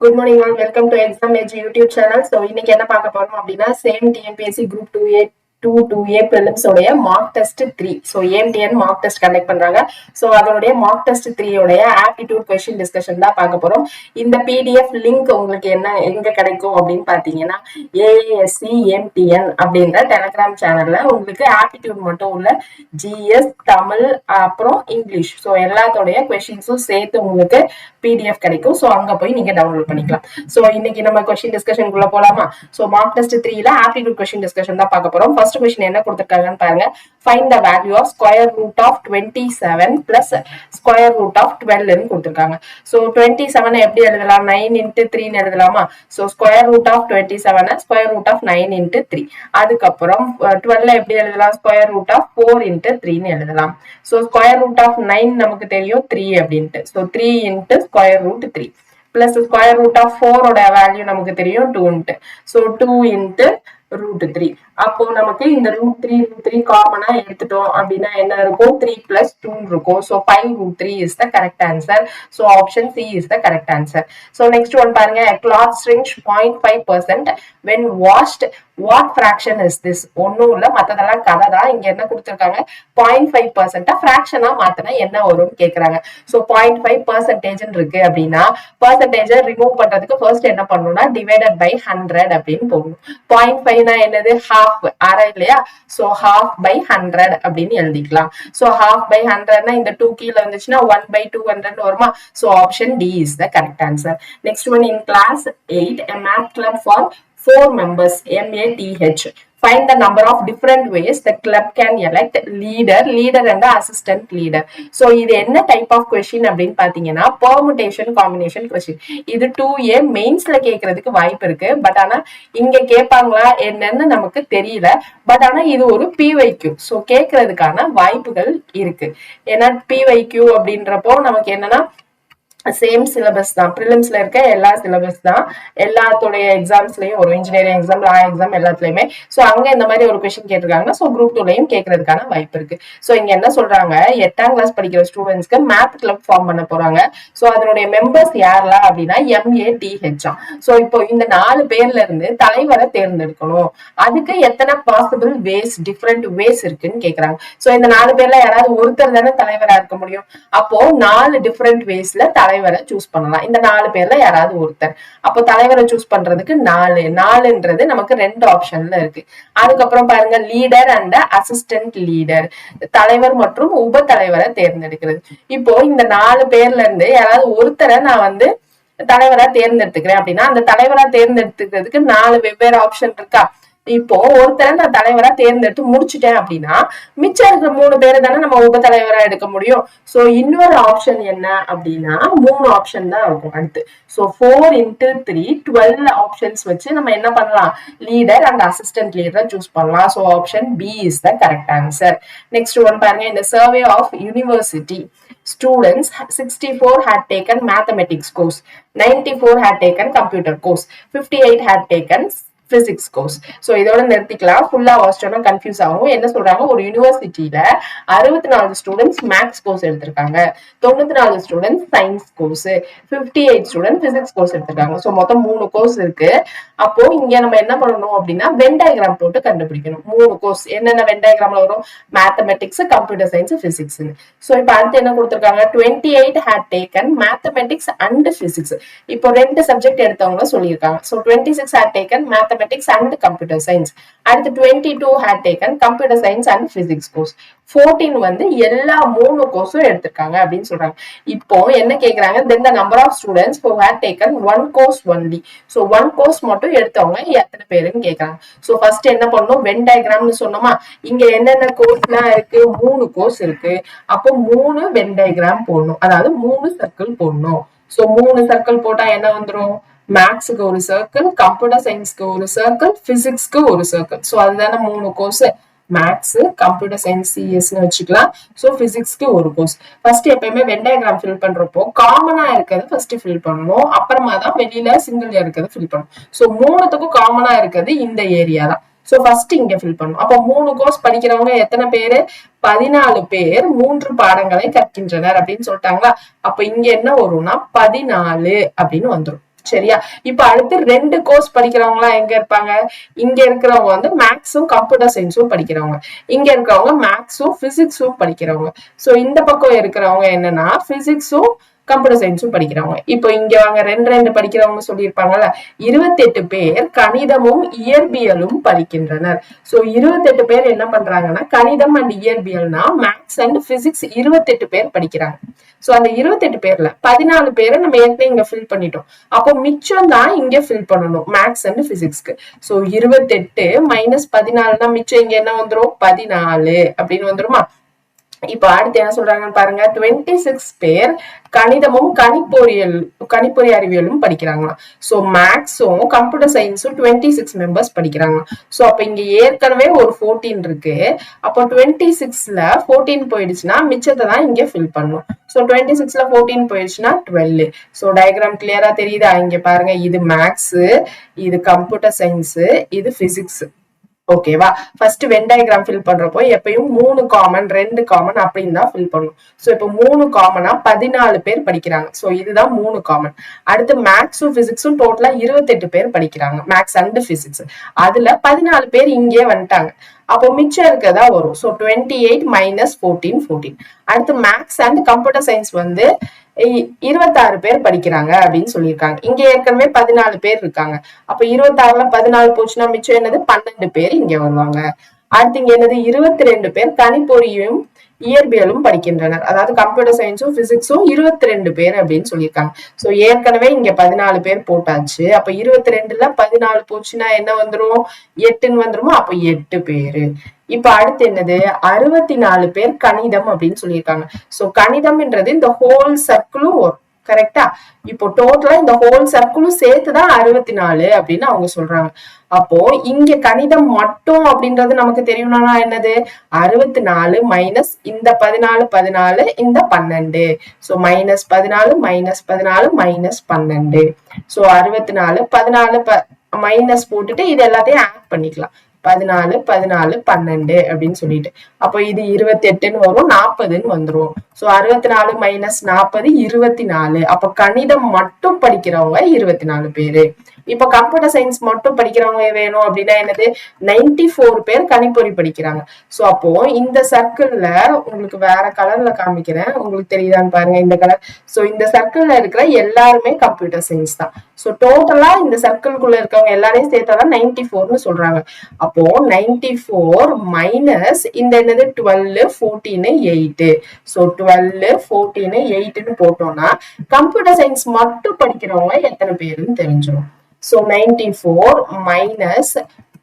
Good morning all. Welcome to Exam Edge YouTube channel. So இன்னைக்கு என்ன பார்க்க போறோம் அப்படின்னா same TNPSC group 2A prelims உடைய மார்க் டெஸ்ட் 3. ஸோ ஏஎம்டிஎன் மார்க் டெஸ்ட் கண்டக்ட் பண்றாங்க. ஸோ அதனுடைய மார்க் டெஸ்ட் 3 உடைய ஆப்டிடியூட் கொஸ்டின் டிஸ்கஷன் தான் பார்க்க போறோம். இந்த பிடிஎஃப் லிங்க் உங்களுக்கு எங்க கிடைக்கும் அப்படின்னு பாத்தீங்கன்னா ஏஏஎஸ்சி ஏஎம்டிஎன் அப்படின்ற டெலகிராம் சேனல்ல உங்களுக்கு ஆப்டிடியூட் மட்டும் உள்ள ஜிஎஸ் தமிழ் அப்புறம் இங்கிலீஷ் ஸோ எல்லாத்தோடைய கொஸ்டின்ஸும் சேர்த்து உங்களுக்கு பிடிஎஃப் கிடைக்கும். ஸோ அங்க போய் நீங்க டவுன்லோட் பண்ணிக்கலாம். ஸோ இன்னைக்கு நம்ம கொஸ்டின் டிஸ்கஷனுக்குள்ள போலாமா? ஸோ மார்க் டெஸ்ட் 3ல ஆப்டிடியூட் கொஸ்டின் டிஸ்கஷன் தான் பார்க்க போறோம். ஃபர்ஸ்ட் கொஸ்டின் என்ன கொடுத்திருக்காங்கன்னு பாருங்க. Find the value of square root of 27 plus square root of 12 கொடுத்திருக்காங்க. ஸோ 27 எப்படி எழுதலாம்? 9 into 3 எழுதலாமா? So square root of 27 square root of 9 into 3. அதுக்கப்புறம் 12 எப்படி எழுதலாம்? ஸ்கொயர் ரூட் ஆஃப் 4 into 3 எழுதலாம். ஸோ ஸ்கொயர் ரூட் ஆஃப் 9 நமக்கு தெரியும் 3 அப்படின்ட்டு. So 3 into square root 3 plus square root of 4 ஓட வேல்யூ நமக்கு தெரியும் 2. So 2 into √3. அப்போ நமக்கு இந்த √3 காமனா எடுத்துட்டோம் அப்படின்னா என்ன இருக்கும்? 3 plus 2 இருக்கும். So 5√3 is the correct answer. So option C is the correct answer. So next one பாருங்க. A cloth shrink 0.5% when washed. What fraction is this? ஒன்னும் இல்ல, மத்ததெல்லாம் கதை தான். இங்க என்ன கொடுத்திருக்காங்க? 0.5% ஃபிராக்ஷனா மாத்தினா என்ன வரும்னு கேக்குறாங்க. So 0.5% இருக்கு அப்படின்னா பர்சன்டேஜ் ரிமூவ் பண்றதுக்கு ஃபர்ஸ்ட் என்ன பண்ணணும்னா டிவைடட் பை 100 அப்படின்னு போடணும். 0.5 என்னது? half அரை இல்லையா? சோ half by 100 அப்படின்னு எழுதிக்கலாம். சோ half by 100 இந்த 2 கீழ வந்துச்சுன்னா 1 by 200 வருமா? So option D is the correct answer. Next one, in class 8 a math club for 4 members MATH. Find the number of different ways the club can elect leader and assistant leader. So இது என்ன type of question அப்படின்னு பாத்தீங்கன்னா permutation combination question. இது 2A மெயின்ஸ்ல கேட்கறதுக்கு வாய்ப்பு இருக்கு. But ஆனா இங்க கேட்பாங்களா என்னன்னு நமக்கு தெரியல. பட் ஆனா இது ஒரு PYQ. ஸோ கேட்கறதுக்கான வாய்ப்புகள் இருக்கு. ஏன்னா PYQ அப்படின்றப்போ நமக்கு என்னன்னா சேம் சிலபஸ் தான். ப்ரிலிம்ஸ்ல இருக்க எல்லா சிலபஸ் தான். எல்லாத்தோடைய எக்ஸாம்ஸ்லயும் ஒரு இன்ஜினியரிங் எக்ஸாம், லா எக்ஸாம் எல்லாத்துலயுமே. சோ அங்க இந்த மாதிரி ஒரு கொஸ்டின் கேட்டிருக்காங்கன்னா சோ குரூப் 2லயும் கேட்கறதுக்கான வாய்ப்பு இருக்கு. சோ இங்க என்ன சொல்றாங்க? 8ஆம் கிளாஸ் படிக்கிற ஸ்டூடெண்ட்ஸ்க்கு மேத் கிளப் ஃபார்ம் பண்ண போறாங்க. சோ அதனுடைய மெம்பர்ஸ் யாரெல்லாம் அப்படின்னா MATH. சோ இப்போ இந்த 4 பேர்ல இருந்து தலைவரை தேர்ந்தெடுக்கணும். அதுக்கு எத்தனை பாசிபிள் வேஸ், டிஃப்ரெண்ட் வேஸ் இருக்குன்னு கேக்குறாங்க. சோ இந்த 4 பேர்ல யாராவது ஒருத்தர் தானே தலைவரா இருக்க முடியும். அப்போ 4 டிஃப்ரெண்ட் வேஸ்ல தலைவரை சூஸ் பண்ணலாம். இந்த 4 பேர்ல யாராவது ஒருத்தர். அப்போ தலைவரை சூஸ் பண்றதுக்கு 4ன்றது நமக்கு 2 ஆப்ஷன்ல இருக்கு. அதுக்கப்புறம் பாருங்க, லீடர் அண்ட் அசிஸ்டன்ட் லீடர், தலைவர் மற்றும் உப தலைவரை தேர்ந்தெடுக்கிறது. இப்போ இந்த 4 பேர்ல இருந்து யாராவது ஒருத்தரை நான் தலைவரா தேர்ந்தெடுத்துக்கிறேன் அப்படின்னா அந்த தலைவரா தேர்ந்தெடுத்துக்கிறதுக்கு 4 வெவ்வேறு ஆப்ஷன் இருக்கா? இப்போ ஒருத்தரை நான் தலைவரா தேர்ந்தெடுத்து முடிச்சுட்டேன் அப்படின்னா மிச்சம் இருக்கிற 3 பேரை தானே நம்ம உப தலைவரா எடுக்க முடியும். சோ இன்னொரு ஆப்ஷன் என்ன அப்படின்னா 3 ஆப்ஷன் தான் இருக்கும் அடுத்து. சோ 4 into 3 12 ஆப்ஷன்ஸ் வச்சு நம்ம என்ன பண்ணலாம்? லீடர் அண்ட் அசிஸ்டன்ட் லீடரை சூஸ் பண்ணலாம். So option B is the correct answer. Next one பாருங்க. இந்த survey of university students 64 had taken mathematics course, 94 had taken computer course, 58 had taken physics course. So இதோட நிறுத்திக்கலாம். ஃபுல்லா வாசிச்சோம்னா கன்ஃபியூஸ் ஆகும். என்ன சொல்றாங்க? ஒரு யூனிவர்சிட்டியில 64 ஸ்டூடெண்ட்ஸ் மேக்ஸ் கோர்ஸ் எடுத்திருக்காங்க, 94 students science course, 58 student physics course எடுத்திருக்காங்க. சோ மொத்தம் 3 கோர்ஸ் இருக்கு. அப்போ இங்க நம்ம என்ன பண்ணணும் அப்படின்னா வென் டயக்ராம் போட்டு கண்டுபிடிக்கணும். 3 கோர்ஸ் என்னென்ன வென் டயக்ராம்ல வரும்? Mathematics, computer science, physics. So இப்ப அடுத்து என்ன கொடுத்திருக்காங்க? 28 had taken mathematics and physics. இப்போ 2 சப்ஜெக்ட் எடுத்தவங்க சொல்லியிருக்காங்க. So 26 had taken mathematics and computer science. அடுத்து 22 had taken computer science and physics course. 14 எல்லா 3 கோர்ஸும் எடுத்திருக்காங்க அப்படின்னு சொல்றாங்க. இப்போ என்ன கேக்குறாங்க? then the number of students who had taken one course only. so one course மட்டும் எடுத்தவங்க எத்தனை பேருன்னு கேக்குறாங்க. சோ ஃபர்ஸ்ட் என்ன பண்ணணும்? வென் டயக்ராம்னு சொன்னோமா? இங்க என்னென்ன கோர்ஸ்லாம் இருக்கு? 3 கோர்ஸ் இருக்கு. அப்போ 3 வென் டயக்ராம் போடணும். அதாவது 3 சர்க்கிள் போடணும். சோ 3 சர்க்கிள் போட்டா என்ன வந்துரும்? மேக்ஸுக்கு ஒரு சர்க்கிள், கம்ப்யூட்டர் சயின்ஸ்க்கு ஒரு சர்க்கிள், பிசிக்ஸ்க்கு ஒரு சர்க்கிள். சோ அதுதானே 3 கோர்ஸ். மேக்ஸ், கம்ப்யூட்டர் சயின்ஸ், சிஎஸ்னு வச்சுக்கலாம். சோ பிசிக்ஸ்க்கு ஒரு கோர்ஸ். ஃபர்ஸ்ட் எப்பயுமே வென் டயக்ராம் ஃபில் பண்றப்போ காமனா இருக்கிறது ஃபர்ஸ்ட் ஃபில் பண்ணணும். அப்புறமா தான் வெளியில சிங்கிள் இருக்கிறது ஃபில் பண்ணணும். சோ 3த்துக்கும் காமனா இருக்கிறது இந்த ஏரியா தான். சோ ஃபர்ஸ்ட் இங்க ஃபில் பண்ணும். அப்போ 3 கோர்ஸ் படிக்கிறவங்க எத்தனை பேரு? 14 பேர் 3 பாடங்களை கற்கின்றனர் அப்படின்னு சொல்லிட்டாங்களா? அப்ப இங்க என்ன வரும்னா 14 அப்படின்னு வந்துடும். சரியா? இப்ப அடுத்து 2 கோர்ஸ் படிக்கிறவங்க எங்க இருப்பாங்க? இங்க இருக்கிறவங்க வந்து மேக்ஸும் கம்ப்யூட்டர் சயின்ஸும் படிக்கிறவங்க, இங்க இருக்கிறவங்க மேக்ஸும் பிசிக்ஸும் படிக்கிறவங்க. சோ இந்த பக்கம் இருக்கிறவங்க என்னன்னா பிசிக்ஸும் கம்ப்யூட்டர் சயின்ஸும் படிக்கிறவங்க. இப்போ இங்க வாங்க 2 படிக்கிறவங்க சொல்லியிருப்பாங்கல்ல, 28 பேர் கணிதமும் இயற்பியலும் படிக்கின்றனர். சோ 28 பேர் என்ன பண்றாங்கன்னா கணிதம் அண்ட் இயற்பியல்னா மேக்ஸ் அண்ட் பிசிக்ஸ் 28 பேர் படிக்கிறாங்க. சோ அந்த 28 பேர்ல 14 பேரை நம்ம ஏற்கனவே இங்க ஃபில் பண்ணிட்டோம். அப்போ மிச்சம் தான் இங்க ஃபில் பண்ணணும் மேக்ஸ் அண்ட் பிசிக்ஸ்க்கு. சோ 28 மைனஸ் 14 மிச்சம் இங்க என்ன வந்துரும் 14 அப்படின்னு வந்துருமா? இப்ப அடுத்து என்ன சொல்றாங்கன்னு பாருங்க, 26 பேர் கணிதமும் கணிப்பொறி அறிவியலும் படிக்கிறாங்களாம். சோ மேக்ஸும் கம்ப்யூட்டர் சயின்ஸும் 26 மெம்பர்ஸ் படிக்கிறாங்க. சோ அப்ப இங்க ஏற்கனவே ஒரு 14 இருக்கு. அப்போ 26ல 14 போயிடுச்சுன்னா மிச்சத்தை தான் இங்க ஃபில் பண்ணும். சோ 26ல 14 போயிடுச்சுன்னா 12. சோ டயக்ராம் கிளியரா தெரியுதா? இங்க பாருங்க, இது மேக்ஸ், இது கம்ப்யூட்டர் சயின்ஸ், இது பிசிக்ஸ். ஓகேவா? ஃபர்ஸ்ட் வென் டயக்ராம் ஃபில் பண்றப்போ எப்பயும் 3 காமன் 2 காமன் அப்படின்னு தான் ஃபில் பண்ணும். சோ இப்போ 3 காமனா 14 பேர் படிக்கிறாங்க. சோ இதுதான் 3 காமன். அடுத்து மேக்ஸும் பிசிக்ஸும் டோட்டலா 28 பேர் படிக்கிறாங்க, மேக்ஸ் அண்ட் பிசிக்ஸ். அதுல 14 பேர் இங்கே வந்துட்டாங்க. அப்போ மிச்சம் இருக்கதா வரும். So 28 minus 14. அடுத்து மேக்ஸ் அண்ட் கம்ப்யூட்டர் சயின்ஸ் வந்து 26 பேர் படிக்கிறாங்க அப்படின்னு சொல்லியிருக்காங்க. இங்க ஏற்கனவே 14 பேர் இருக்காங்க. அப்ப 26ல 14 போச்சுன்னா மிச்சம் என்னது 12 பேர் இங்க வருவாங்க. அடுத்து இங்க என்னது 22 பேர் கணிப்பொறியும் இயற்பியலும் படிக்கின்றனர். அதாவது கம்ப்யூட்டர் சயின்ஸும் பிசிக்ஸும் 22 பேர் அப்படின்னு சொல்லியிருக்காங்க. சோ ஏற்கனவே இங்க 14 பேர் போட்டாச்சு. அப்ப 22ல 14 போச்சுன்னா என்ன வந்துரும் 8ன்னு வந்துருமா? அப்ப 8 பேரு. இப்ப அடுத்து என்னது 64 பேர் கணிதம் அப்படின்னு சொல்லியிருக்காங்க. சோ கணிதம்ன்றது இந்த ஹோல் சர்க்கிளும் வரும். கரெக்டா? இப்போ டோட்டலா இந்த ஹோல் சர்க்கிளும் சேர்த்துதான் 64 அப்படின்னு அவங்க சொல்றாங்க. அப்போ இங்க கணிதம் மட்டும் அப்படின்றது நமக்கு தெரியும்னா என்னது 64 மைனஸ் இந்த 14 இந்த 12. So minus 14 minus 14 minus 12. So 64 14 minus போட்டுட்டு இது எல்லாத்தையும் ஆட் பண்ணிக்கலாம். 14 12 அப்படின்னு சொல்லிட்டு அப்போ இது 28ன்னு வரும், 40ன்னு வந்துரும். So 64 minus 40 24. அப்ப கணிதம் மட்டும் படிக்கிறவங்க 24 பேரு. இப்ப கம்ப்யூட்டர் சயின்ஸ் மட்டும் படிக்கிறவங்க வேணும் அப்படின்னா என்னது 94 பேர் கணிப்பொறி படிக்கிறாங்க. சோ அப்போ இந்த சர்க்கிள்ல உங்களுக்கு வேற கலர்ல காமிக்கிறேன், உங்களுக்கு தெரியுதான்னு பாருங்க இந்த கலர். சோ இந்த சர்க்கிள்ல இருக்கிற எல்லாருமே கம்ப்யூட்டர் சயின்ஸ் தான். சோ டோட்டலா இந்த சர்க்கிள்குள்ள இருக்கவங்க எல்லாரையும் சேர்த்தாதான் 94ன்னு சொல்றாங்க. அப்போ 94 மைனஸ் இந்த என்னது 12 14 8. சோ 12 14 8ன்னு போட்டோம்னா கம்ப்யூட்டர் சயின்ஸ் மட்டும் படிக்கிறவங்க எத்தனை பேருன்னு தெரிஞ்சிடும். So 94 minus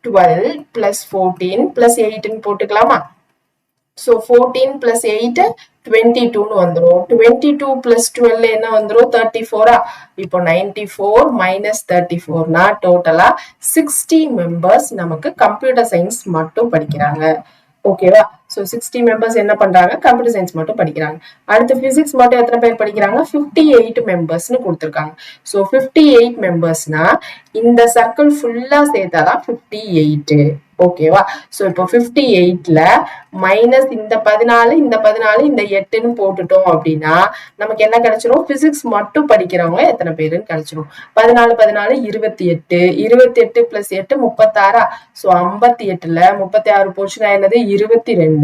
12 plus 14 plus 8 போட்டுக்கலாமா? So 14 plus 8 22 வந்துரும். 22 plus 12 என்ன வந்துரும் 34. இப்போ 94 minus 34 டோட்டலா 60 மெம்பர்ஸ் நமக்கு கம்ப்யூட்டர் சயின்ஸ் மட்டும் படிக்கிறாங்க. ஓகேவா? சோ 60 மெம்பர்ஸ் என்ன பண்றாங்க கம்ப்யூட்டர் சயின்ஸ் மட்டும் படிக்கிறாங்க. அடுத்து பிசிக்ஸ் மட்டும் எத்தனை பேர் படிக்கிறாங்க 58 மெம்பர்ஸ்னு கொடுத்திருக்காங்க. சோ 58 மெம்பர்ஸ்னா இந்த சர்க்கிள் ஃபுல்லா சேர்த்தாதான் 58. ஓகேவா? சோ இப்போ 58ல மைனஸ் இந்த 14 இந்த 8ன்னு போட்டுட்டோம் அப்படின்னா நமக்கு என்ன கிடைச்சிரும் பிசிக்ஸ் மட்டும் படிக்கிறவங்க எத்தனை பேருன்னு கிடைச்சிரும். 14 28 28 பிளஸ் 8 36. சோ 58ல 36 போச்சுன்னா என்னது 22.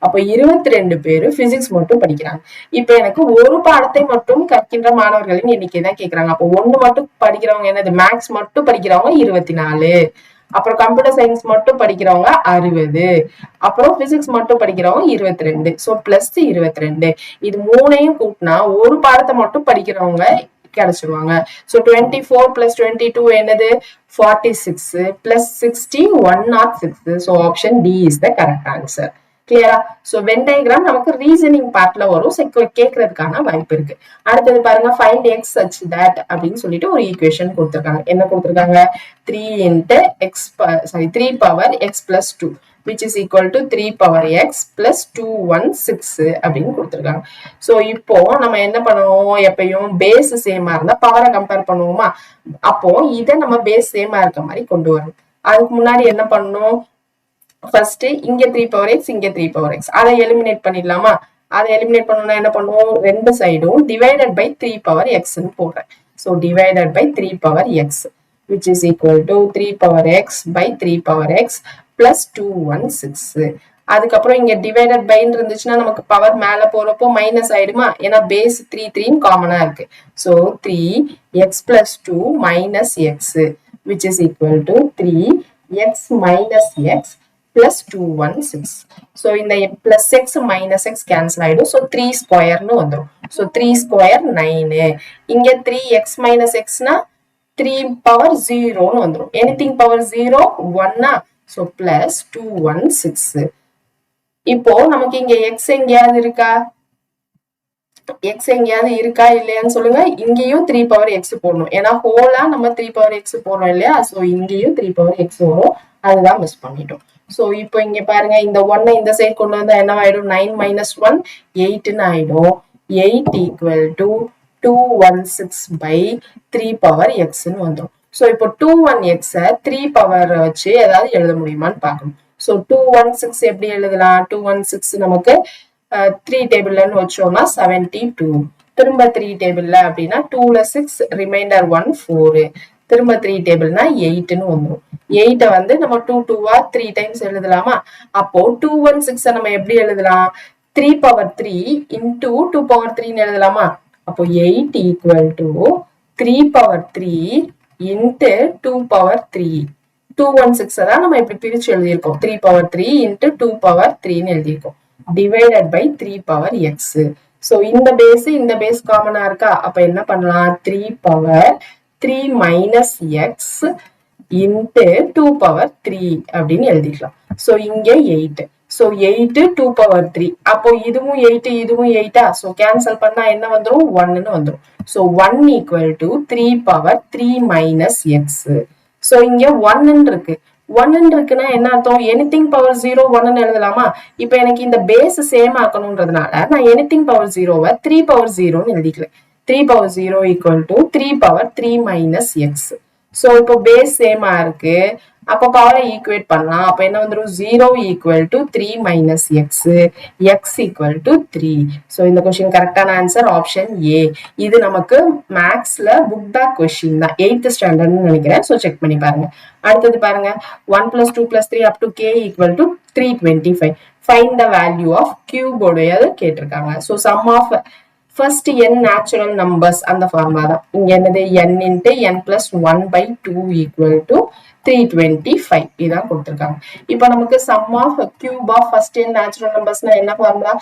அப்ப 22 பேரு பிசிக்ஸ் மட்டும் படிக்கிறாங்க. இப்ப எனக்கு ஒரு பாடத்தை மட்டும் கற்கின்ற மாணவர்களின் எண்ணிக்கை தான் கேக்குறாங்க. அப்போ ஒண்ணு மட்டும் படிக்கிறவங்க என்னது மேக்ஸ் மட்டும் படிக்கிறவங்க 24. அப்புறம் கம்ப்யூட்டர் சயின்ஸ் மட்டும் படிக்கிறவங்க 60. அப்புறம் பிசிக்ஸ் மட்டும் படிக்கிறவங்க 22. So plus 22. இது மூணையும் கூட்டினா ஒரு பாடத்தை மட்டும் படிக்கிறவங்க கிடைச்சிருவாங்க. சோ 24 plus 22 என்னது 46 plus 60 106. So option D is the correct answer. கிளியரா? சோ வென் டயக்ராம் நமக்கு ரீசனிங் பார்ட்ல வரும், கேட்கறதுக்கான வாய்ப்பு இருக்கு. அடுத்தது பாருங்க ஃபைண்ட் எக்ஸ் சச் தட் அப்படின்னு சொல்லிட்டு ஒரு ஈக்குவேஷன் கொடுத்திருக்காங்க. என்ன கொடுத்திருக்காங்க 3 into x 3 power x plus 2 which is equal to 3 power x plus 216 அப்படின்னு கொடுத்திருக்காங்க. சோ இப்போ நம்ம என்ன பண்ணுவோம், எப்பயும் பேஸ் சேமா இருந்தா பவரை கம்பேர் பண்ணுவோமா? அப்போ இதை நம்ம பேஸ் சேமா இருக்க மாதிரி கொண்டு வரணும். அதுக்கு முன்னாடி என்ன பண்ணணும், ஃபர்ஸ்ட் இங்க 3 power x இங்க 3 power x அதை எலிமினேட் பண்ணிடலாமா? அதை எலிமினேட் பண்ணணும்னா என்ன பண்ணுவோம், ரெண்டு சைடும் டிவைடட் பை 3 power x ன்னு போடுறேன். So divided by 3 power x, which is equal to 3 power x by 3 power x plus 216. அதுக்கப்புறம் இங்க டிவைடட் பை இருந்துச்சுன்னா நமக்கு பவர் மேல போறப்போ மைனஸ் ஆயிடுமா, ஏன்னா பேஸ் 3 3 காமனா இருக்கு. So 3x plus 2 minus x, which is equal to 3x minus x plus 216. So இந்த plus x minus x cancel ஆயிடும். So 3 square னு வந்துரும். So 3 square 9. இங்க 3x minus x னா 3 power 0 னு வந்துரும். Anything power 0 1 so plus 216. இப்போ நமக்கு இங்க x எங்கேயாவது இருக்கா, x எங்கேயாவது இருக்கா இல்லையான்னு சொல்லுங்க. இங்கேயும் 3 பவர் எக்ஸ் போடணும், ஏன்னா ஹோலா நம்ம 3 பவர் எக்ஸ் போடுறோம் இல்லையா. சோ இங்கேயும் 3 பவர் எக்ஸ் வரும், அதுதான் மிஸ் பண்ணிட்டோம். சோ இப்போ இங்க பாருங்க, இந்த 1 இந்த சைடு கொண்டு வந்தா என்ன ஆயிடும், 9 minus 1 8ன்னு ஆயிடும். 8 equal to 216 by 3 பவர் எக்ஸ்ன்னு வந்துடும். சோ இப்போ 21x 3 பவர் வச்சு ஏதாவது எழுத முடியுமான்னு பார்க்கணும். சோ 216 எப்படி எழுதலாம், 216 நமக்கு 3 டேபிள்லன்னு வச்சோம்னா 72, திரும்ப 3 டேபிள்ல அப்படின்னா 2ல 6 ரிமைண்டர் 1 4, திரும்ப 3 டேபிள்னா 8ன்னு வந்துடும். 8 வந்து நம்ம 2 2 3 டைம்ஸ் எழுதலாமா. அப்போ 216 நம்ம எப்படி எழுதலாம், 3 பவர் 3 into 2 பவர் 3ன்னு எழுதலாமா. அப்போ 8 equal to 3 power 3 into 2 power 3. 216 தான் நம்ம இப்படி பிரிச்சு எழுதியிருக்கோம், 3 பவர் 3 into 2 பவர் 3ன்னு எழுதியிருக்கோம். divided by 3 power x. So இந்த பேஸ் காமனா இருக்கா, அப்ப என்ன பண்ணலாம், 3 power 3 minus x into 2 power 3 அப்படின்னு எழுதிக்கலாம். So இங்க 8. So 8 2 power 3, அப்போ இதுவும் 8 இதுவும் 8. So cancel பண்ணா என்ன வந்துரும், 1ன்னு வந்துரும். So 1 equal to 3 power 3 minus x. So இங்க 1ன்னு இருக்கு, 1 இருக்குன்னா என்ன அர்த்தம், எனிதிங் பவர் 0 1ன்னு எழுதலாமா. இப்போ எனக்கு இந்த பேஸ் சேம் ஆக்கணும்ன்றதுனால நான் எனிதிங் பவர் 0வை 3 பவர் 0ன்னு எழுதிக்கிறேன். 3 power 0 equal to 3 power 3 minus x. So இப்போ பேஸ் சேமா இருக்கு, அப்ப பவரை ஈக்குவேட் பண்ணலாம். அப்ப என்ன வந்துரும், 0 equal to 3 minus x, x equal to 3. So இந்த கொஸ்டின் கரெக்டான ஆன்சர் ஆப்ஷன் ஏ. இது நமக்கு மேக்ஸ்ல புக் பேக் கொஸ்டின் தான், 8th ஸ்டாண்டர்ட்னு நினைக்கிறேன். சோ செக் பண்ணி பாருங்க. அடுத்தது பாருங்க, 1 plus 2 plus 3 up to k equal to 325. Find the value of cube உடையது கேட்டிருக்காங்க. So sum of first n natural numbers அந்த ஃபார்முலா தான். இங்க என்னது, n into n plus 1 by 2 equal to 325 இதான் கொடுத்திருக்காங்க. இப்போ நமக்கு sum of cube of first n natural numbers-னா என்ன formula,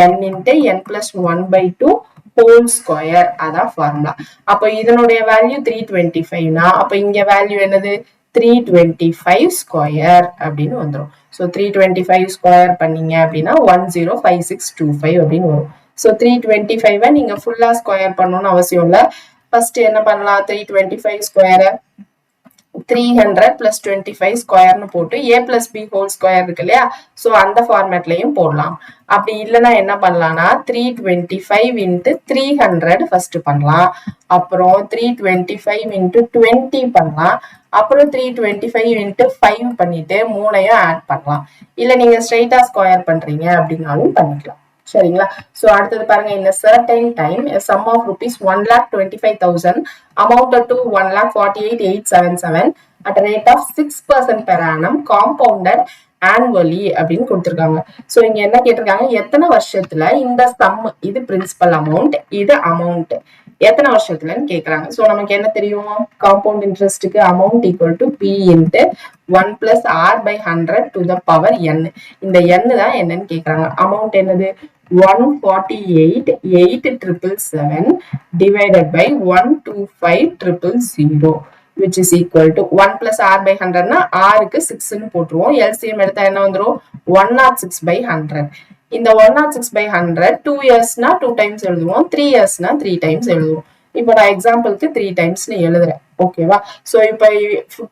n into n plus 1 by 2 whole square அதான் ஃபார்முலா. அப்போ இதனுடைய வேல்யூ 325னா அப்ப இங்க வேல்யூ என்னது, 325 ஸ்கொயர் அப்படின்னு வந்துரும். சோ 325 ஸ்கொயர் பண்ணீங்க அப்படின்னா 105625 அப்படின்னு வரும். சோ 325 நீங்க ஃபுல்லா ஸ்கொயர் பண்ணணும்னு அவசியம் இல்ல. ஃபர்ஸ்ட் என்ன பண்ணலாம், 325 ஸ்கொயரை 300 plus 25 ஸ்கொயர்னு போட்டு a plus b whole square இருக்கு இல்லையா, சோ அந்த ஃபார்மேட்லயும் போடலாம். அப்படி இல்லைன்னா என்ன பண்ணலாம்னா 325 into 300 ஃபர்ஸ்ட் பண்ணலாம், அப்புறம் 325 into 20 பண்ணலாம், அப்புறம் 325 into 5 பண்ணிட்டு மூணையும் ஆட் பண்ணலாம். இல்ல நீங்க ஸ்ட்ரைட்டா ஸ்கொயர் பண்றீங்க அப்படின்னாலும் பண்ணிக்கலாம். சரிங்களா. சோ அடுத்தது பாருங்க, in a certain time a sum of rupees 1,25,000 amounted to 1,48,877 at a rate of 6% per annum compounded annually அப்படின்னு கொடுத்திருக்காங்க. சோ இங்க என்ன கேட்டிருக்காங்க, எத்தனை வருஷத்துல இந்த சம், இது பிரின்சிபல் அமௌண்ட், இது அமௌண்ட் எத்தனை வருஷத்துலன்னு கேக்குறாங்க. சோ நமக்கு என்ன தெரியும், காம்பவுண்ட் இன்ட்ரெஸ்ட்க்கு amount equal to p into 1 plus r by 100 to the power n. இந்த n தான் என்னன்னு கேக்குறாங்க. அமௌண்ட் என்னது, 148,877 divided by 125,000 which is equal to 1 plus r by 100 னா r க்கு 6ன்னு போட்டுருவோம். LCM எடுத்தா என்ன வந்துரும், 106 by 100. இந்த 106 by 100 2 இயர்ஸ்னா 2 டைம்ஸ் எழுதுவோம், 3 இயர்ஸ்னா 3 டைம்ஸ் எழுதுவோம். இப்போ நான் எக்ஸாம்பிளுக்கு 3 டைம்ஸ்னு எழுதுறேன். ஓகேவா. சோ இப்போ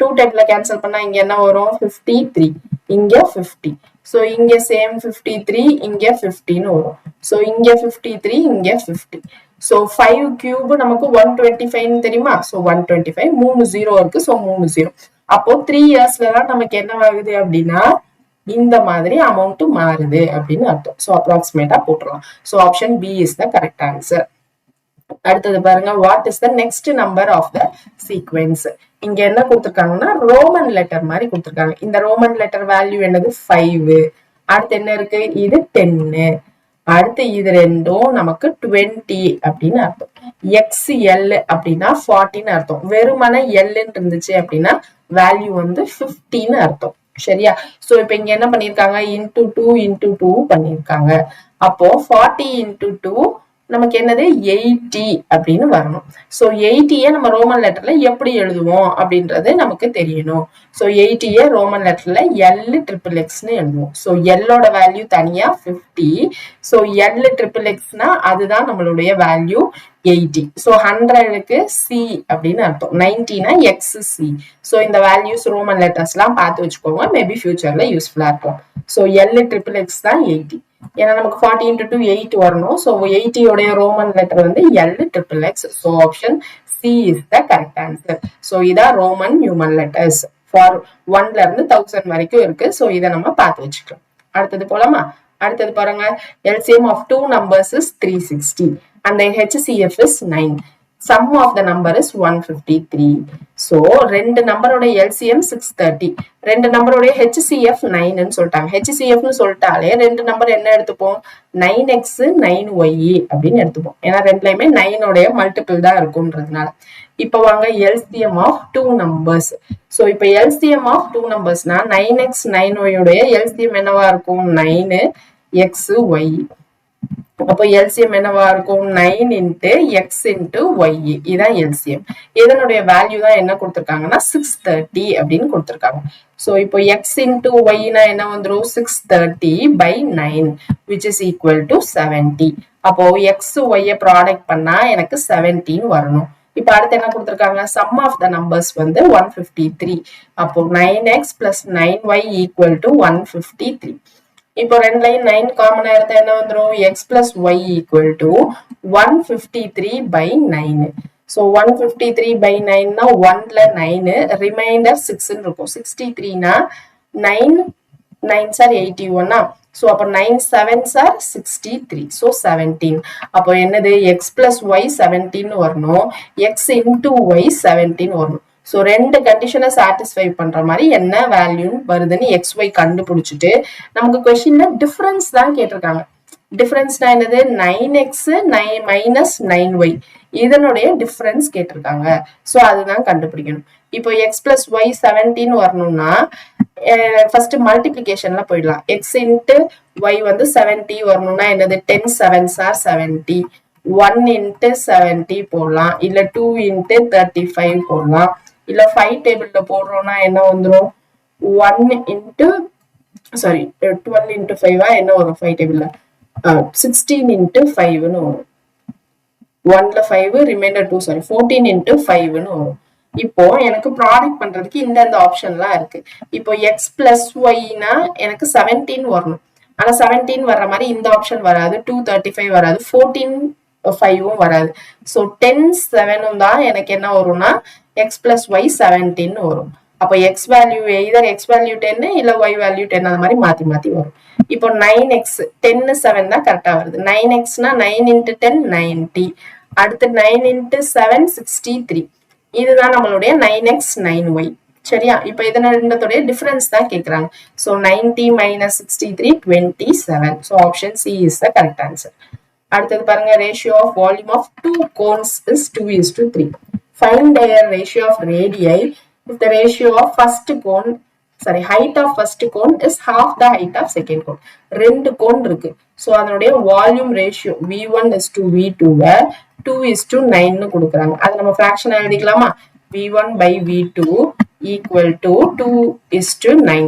2 டைம்ல கேன்சல் பண்ணா இங்க என்ன வரும், 53, இங்க 50. சோ இங்க சேம் 53, இங்க 50ன்னு வரும். சோ இங்க 53, இங்க 50. சோ 5 கியூப் நமக்கு 125 தெரியுமா. சோ 125, 3 0 இருக்கு. சோ 3 0. அப்போ 3 இயர்ஸ்ல தான் நமக்கு என்ன ஆகுது அப்படின்னா இந்த மாதிரி அமௌண்ட் மாறுது அப்படின்னு அர்த்தம். சோ அப்ராக்சிமேட்டா போட்டுறலாம். So option B is the correct answer. அடுத்தது பாருங்க, what is the next number of the sequence. இங்க என்ன கொடுத்திருக்காங்கன்னா ரோமன் லெட்டர் மாதிரி கொடுத்திருக்காங்க. இந்த ரோமன் லெட்டர் வேல்யூ என்னது 5. அடுத்து என்ன இருக்கு, இது 10. அடுத்து இது ரெண்டும் நமக்கு 20 அப்படின்னு அர்த்தம். XL அப்படின்னா 40 அர்த்தம். வெறுமன Lன்னு இருந்துச்சு அப்படின்னா வேல்யூ வந்து 50 அர்த்தம். சரியா? சோ இப்ப இங்க என்ன பண்ணிருக்காங்க, இன்டூ 2 இன்டூ 2 பண்ணிருக்காங்க. அப்போ 40 இன்டூ 2 நமக்கு என்னது 80 அப்படின்னு வரணும். சோ 80 நம்ம ரோமன் லெட்டர்ல எப்படி எழுதுவோம் அப்படின்றது நமக்கு தெரியணும். சோ 80 ரோமன் லெட்டர்ல L XXX எழுதுவோம். சோ Lோட வேல்யூ தனியா 50. சோ L XXXனா அதுதான் நம்மளுடைய வேல்யூ 80. சோ 100க்கு C அப்படின்னு அர்த்தம். 90னா XC. சோ இந்த வேல்யூஸ் ரோமன் லெட்டர்ஸ் எல்லாம் பார்த்து வச்சுக்கோங்க, மேபி ஃபியூச்சர்ல யூஸ்ஃபுல்லா இருக்கும். சோ LXXX தான் 80. ஏன்னா நமக்கு 40 into 2 8 வரணும். சோ 80 உடைய ரோமன் லெட்டர் வந்து LXXX. So option C is the correct answer. So இதான் ரோமன் நியூமன் லெட்டர்ஸ். ஃபார் 1ல இருந்து 1000 வரைக்கும் இருக்கு. சோ இதை நம்ம பார்த்து வச்சுக்கலாம். அடுத்தது போலாமா? அடுத்தது பாருங்க, LCM of two numbers is 360 and the HCF is 9. Sum of the number is 153. So ரெண்டு நம்பரோட LCM 630, ரெண்டு நம்பரோட HCF 9 சொல்லிட்டாங்க. HCF சொல்லிட்டாலே ரெண்டு நம்பர் என்ன எடுத்துப்போம், 9x 9y அப்படின்னு எடுத்துப்போம். ஏன்னா ரெண்டுலயுமே 9 உடைய மல்டிபிள் தான் இருக்கும்ன்றதுனால. இப்ப வாங்க LCM of two numbers. So இப்ப LCM of two numbersனா 9x 9y உடைய LCM என்னவா இருக்கும், 9xy. அப்போ LCM என்னவா இருக்கும், 9 into x into y. இதான் LCM. இதனுடைய வேல்யூ தான் என்ன கொடுத்திருக்காங்கன்னா 630 அப்படின்னு கொடுத்திருக்காங்க. சோ இப்போ x into y னா என்ன வந்துரும், 630 by 9 which is equal to 70. அப்போ x y ப்ராடக்ட் பண்ணா எனக்கு 17 வரணும். இப்ப அடுத்து என்ன கொடுத்திருக்காங்க, sum of the numbers வந்து 153. அப்போ 9x plus 9y equal to 153. இப்போ ரெண்டுலையும் 9 காமனா எடுத்தா என்ன வந்துரும், x plus y equal to 153 by 9. So 153 by 9 னா 1ல 9, ரிமைண்டர் 6 இருக்கும். 63 னா 9 9s are 81. So அப்ப 9 7s are 63. So 17. அப்போ என்னது, x plus y 17 வரணும், x into y 17 வரணும். சோ ரெண்டு கண்டிஷனை சாட்டிஸ்ஃபை பண்ற மாதிரி என்ன வேல்யூ வருதுன்னு XY கண்டுபிடிச்சிட்டு நமக்கு கொஸ்டின்ல டிஃபரன்ஸ் தான் கேட்டிருக்காங்க. டிஃபரன்ஸ்னா என்னது, 9x minus 9y இதனுடைய டிஃபரன்ஸ் கேட்டிருக்காங்க. சோ அதுதான் கண்டுபிடிக்கணும். இப்போ x plus y 17 வரணும்னா ஃபர்ஸ்ட் மல்டிபிளிகேஷன்ல போயிடலாம். x into y வந்து 70 வரணும்னா என்னது, 10 7s are 70. 1 into 70 போடலாம், இல்ல 2 into 35 போடலாம், இல்ல 5 டேபிள்ல போடுறோம்னா என்ன வந்துரும், 1 into 12 into 5 என்ன வரும் 5 டேபிள்ல, 16 into 5 ன்னு வரும். 1ல 5 ரிமைண்டர் 2 14 into 5 ன்னு வரும். இப்போ எனக்கு ப்ராடக்ட் பண்றதுக்கு இந்த ஆப்ஷன்லாம் இருக்கு. இப்போ x plus y னா எனக்கு 17 வரணும். ஆனா 17 வர்ற மாதிரி இந்த ஆப்ஷன் வராது, 235 வராது, 14 5 வராது. சோ 10 7 தான் எனக்கு என்ன வரும்னா x plus y 17 வரும். அப்ப x value either x value 10 இல்ல y வேல்யூ 10 அந்த மாதிரி மாத்தி மாத்தி வரும். இப்போ 9x 10 7 தான் கரெக்டா வருது. 9x னா 9 into 10 90. அடுத்து 9 into 7 63. இதுதான் நம்மளுடைய 9x 9y. சரியா? இப்போ இதன ரெண்டுத்தோட டிஃபரன்ஸ் தான் கேக்குறாங்க. So 90 minus 63 27. So option C is the correct answer. அடுத்தது பாருங்க, ratio of volume of two cones is 2:3. Find their ratio of radii if the ratio of height of first cone is half the height of second cone. ரெண்டு cone இருக்கு. So அதனுடைய volume ratio V1 is to V2 2:9 னு கொடுக்கறாங்க. அது நம்ம fraction எழுதிக்கலாமா, V1 by V2 equal to 2:9.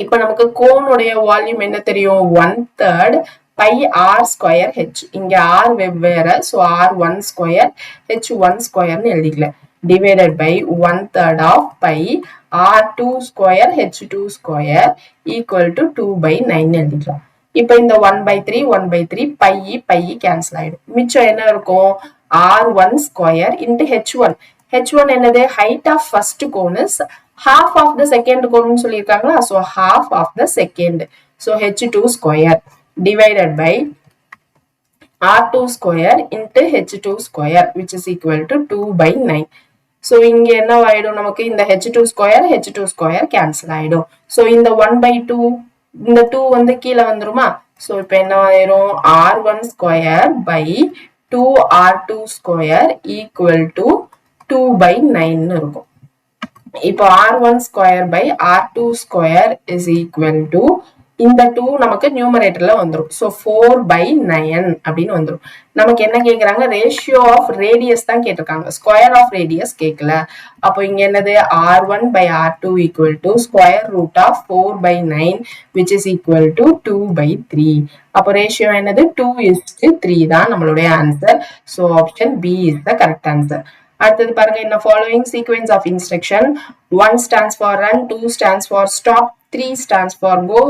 இப்ப நமக்கு கோனுடைய volume என்ன தெரியும், 1/3 pi r square h. இங்க r வெவ்வேறு, so r1 square h1 square னு எழுதிக்கலாம். divided by 1/3 of pi r2 square h2 square equal to 2/9 எழுதிக்கலாம். இப்ப இந்த 1/3 pi cancel ஆயிடும். மிச்சம் என்ன இருக்கும், r1 square into h1. h1 என்னது, height of first cone is half of the second cone சொல்லிருக்காங்களா, so half of the second. So h2 square divided by R2 square into H2 square which is equal to 2/9. So இங்க என்ன ஆயிடும் நமக்கு இந்த H2 square cancel ஆயிடும். So இந்த 1/2 இந்த 2 வந்து கீழே வந்துருமா? So இப்ப என்ன ஆயிரும் R1 square by 2R2 square equal to 2/9 இருக்கும். இப்போ R1 square by R2 square is equal to இந்த 2 நமக்கு நியூமரேட்டர்ல வந்துரும். So 4/9 அப்படின்னு வந்துரும். நமக்கு என்ன கேக்குறாங்க ரேஷியோ ஆஃப் ரேடியஸ் தான் கேட்டிருக்காங்க, ஸ்கொயர் ஆஃப் ரேடியஸ் கேட்கல. அப்போ இங்க என்னது R1 by R2 equal to square root of 4/9 which is equal to 2/3. அப்போ ரேஷியோ என்னது 2:3 தான் நம்மளுடைய answer. So option B is the correct answer. அடுத்தது பாருங்க இந்த following sequence of instruction 1 stands for run, 2 stands for stop, 3 stands for go,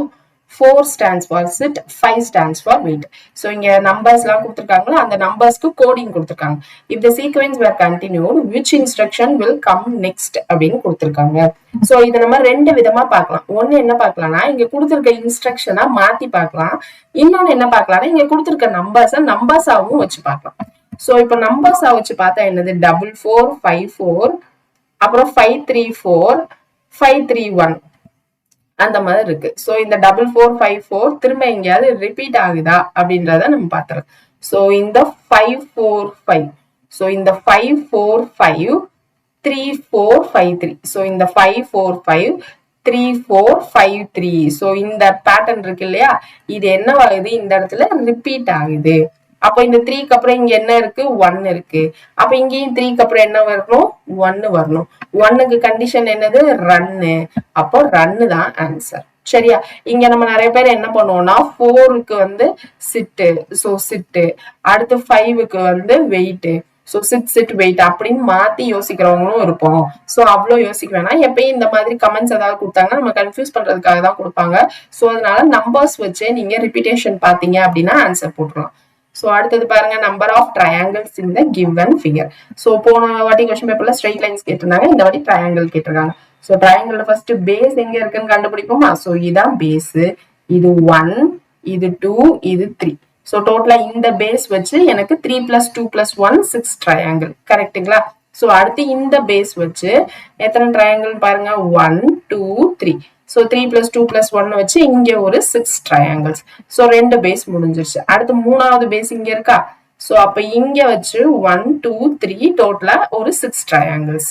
4 stands for sit, 5 stands for wait. So இங்க numbers எல்லாம் கொடுத்திருக்காங்களா அந்த numbersக்கு coding கொடுத்திருக்காங்க. If the sequence were continued, which instruction will come next அப்படின்னு கொடுத்திருக்காங்க. So இத நம்ம ரெண்டு விதமா பார்க்கலாம். ஒன்னு என்ன பார்க்கலாம்னா இங்க கொடுத்திருக்க இன்ஸ்ட்ரக்ஷனை மாத்தி பார்க்கலாம். இன்னொன்னு என்ன பார்க்கலாம்னா இங்க கொடுத்திருக்க நம்பர்ஸை நம்பர்ஸாவும் வச்சு பார்க்கலாம். So இப்போ நம்பர்ஸ் வச்சு பார்த்தா என்னது 4454 அப்புறம் 534 531 அந்த மாதிரி இருக்கு. சோ இந்த 4454 திரும்ப எங்கேயாவது ரிப்பீட் ஆகுதா அப்படின்றத நம்ம பாத்துறோம். சோ இந்த 545 சோ இந்த 545 3453 சோ இந்த 545 3453 சோ இந்த பேட்டர்ன் இருக்கு இல்லையா இது என்ன ஆகுது இந்த இடத்துல ரிப்பீட் ஆகுது. அப்ப இந்த 3க்கு அப்புறம் இங்க என்ன இருக்கு 1 இருக்கு. அப்ப இங்கேயும் 3க்கு அப்புறம் என்ன வரணும் 1 வரணும். 1க்கு கண்டிஷன் என்னது ரன்னு. அப்போ ரன்னு தான் ஆன்சர். சரியா இங்க நம்ம நிறைய பேர் என்ன பண்ணுவோம்னா 4க்கு வந்து சிட்டு சோ சிட்டு, அடுத்து 5க்கு வந்து வெயிட் சோ சிட் வெயிட் அப்படின்னு மாத்தி யோசிக்கிறவங்களும் இருப்போம். சோ அவ்வளவு யோசிக்க வேணாம். எப்பயும் இந்த மாதிரி கமெண்ட்ஸ் ஏதாவது கொடுத்தாங்கன்னா நம்ம கன்ஃபியூஸ் பண்றதுக்காக தான் கொடுப்பாங்க. சோ அதனால நம்பர்ஸ் வச்சு நீங்க ரிப்பீட்டேஷன் பாத்தீங்க அப்படின்னா ஆன்சர் போட்டுடலாம். சோ அடுத்தது பாருங்க number of triangles in the given figure. So போன வாட்டி क्वेश्चन பேப்பர்ல ஸ்ட்ரைட் லைன்ஸ் கேட்டிருந்தாங்க, இந்த வாட்டி ட்ரையாங்கிள் கேட்டிருக்காங்க. சோ ட்ரையாங்கிள்ல ஃபர்ஸ்ட் பேஸ் எங்க இருக்குன்னு கண்டுபிடிப்போமா. சோ இதான் பேஸ், இது 1 இது 2 இது 3. சோ டோட்டலா இந்த பேஸ் வச்சு எனக்கு 3 + 2 + 1 6 ட்ரையாங்கிள் கரெக்ட்டுங்களா. சோ அடுத்து இந்த பேஸ் வச்சு எத்தனை ட்ரையாங்கிள் பாருங்க 1 2 3. So 3 + 2 + 1 வச்சு இங்க ஒரு 6 triangles. So ரெண்டு பேஸ் முடிஞ்சிருச்சு. அடுத்து மூணாவது பேஸ் இங்க இருக்கா. So அப்ப இங்க வச்சு 1 2 3 டோட்டலா ஒரு 6 triangles.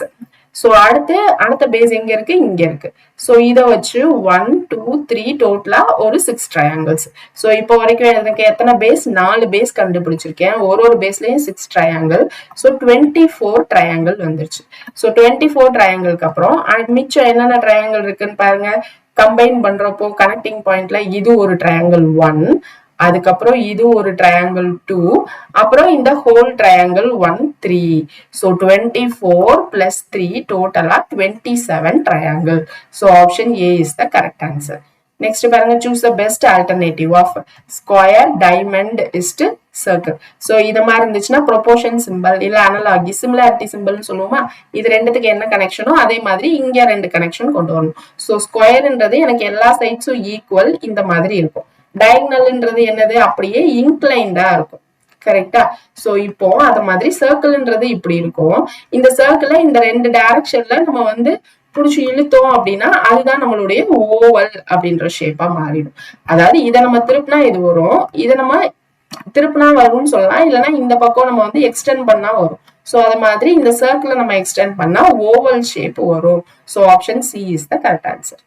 So அடுத்த பேஸ் எங்க இருக்கு இங்க இருக்கு. So இத வச்சு 1 2 3 டோட்டலா ஒரு 6 triangles. So இப்போ வரைக்கும் எனக்கு எத்தனை பேஸ் 4 பேஸ் கண்டுபிடிச்சிருக்கேன். ஒரு பேஸ்லயும் 6 triangle. So 24 triangle வந்துருச்சு. So 24 triangleக்கு அப்புறம் மிச்சம் என்னென்ன triangle இருக்குன்னு பாருங்க. கம்பைன் பண்றப்போ கனெக்டிங் பாயிண்ட்ல இது ஒரு triangle 1, அதுக்கப்புறம் இது ஒரு triangle 2, அப்புறம் இந்த whole triangle 1 3. So 24 plus 3 total 27 triangle. So option A is the correct answer. Next பாருங்க choose the best alternative of square, diamond, circle. So இது மாதிரி இருந்துச்சுன்னா proportion symbol இல்ல analogy similarity symbol சொல்லுவோமா. இது ரெண்டுத்துக்கு என்ன கனெக்ஷனோ அதே மாதிரி இங்க ரெண்டு கனெக்ஷன் கொண்டு வரணும். So ஸ்கொயர்ன்றது எனக்கு எல்லா சைட்ஸும் ஈக்குவல் இந்த மாதிரி இருக்கும். டயகனல்ன்றது என்னது அப்படியே இன்க்ளைண்டா இருக்கும் கரெக்டா. சோ இப்போ அத மாதிரி சர்க்கிள்ன்றது இப்படி இருக்கும். இந்த சர்க்கிளை இந்த ரெண்டு டைரக்ஷன்ல நம்ம வந்து புடிச்சு இழுத்தோம் அப்படின்னா அதுதான் நம்மளுடைய ஓவல் அப்படின்ற ஷேப்பா மாறிடும். அதாவது இதை நம்ம திருப்பினா இது வரும், இதை நம்ம திருப்பினா வரும்னு சொல்லலாம், இல்லைன்னா இந்த பக்கம் நம்ம வந்து எக்ஸ்டெண்ட் பண்ணா வரும். சோ அது மாதிரி இந்த சர்க்கிளை நம்ம எக்ஸ்டெண்ட் பண்ணா ஓவல் ஷேப் வரும். So option C is the correct answer.